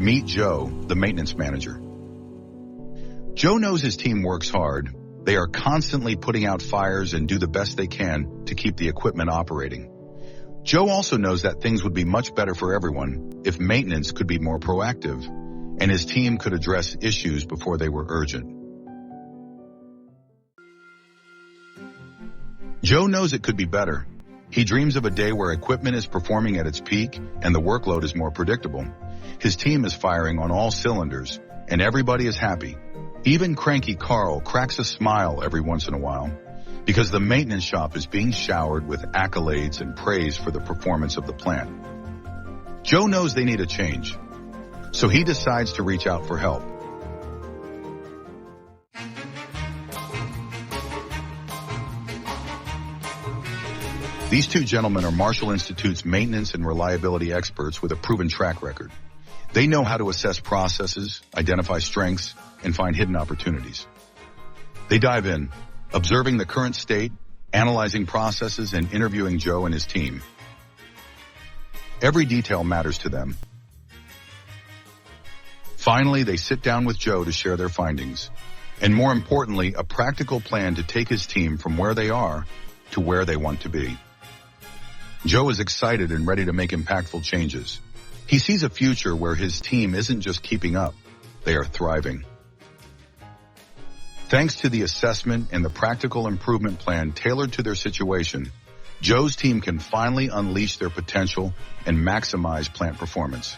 Meet Joe, the maintenance manager. Joe knows his team works hard. They are constantly putting out fires and do the best they can to keep the equipment operating. Joe also knows that things would be much better for everyone if maintenance could be more proactive and his team could address issues before they were urgent. Joe knows it could be better. He dreams of a day where equipment is performing at its peak and the workload is more predictable. His team is firing on all cylinders and everybody is happy. Even cranky Carl cracks a smile every once in a while because the maintenance shop is being showered with accolades and praise for the performance of the plant. Joe knows they need a change, so he decides to reach out for help. These two gentlemen are Marshall Institute's maintenance and reliability experts with a proven track record. They know how to assess processes, identify strengths, and find hidden opportunities. They dive in, observing the current state, analyzing processes, and interviewing Joe and his team. Every detail matters to them. Finally, they sit down with Joe to share their findings, and more importantly, a practical plan to take his team from where they are to where they want to be. Joe is excited and ready to make impactful changes. He sees a future where his team isn't just keeping up, they are thriving. Thanks to the assessment and the practical improvement plan tailored to their situation, Joe's team can finally unleash their potential and maximize plant performance.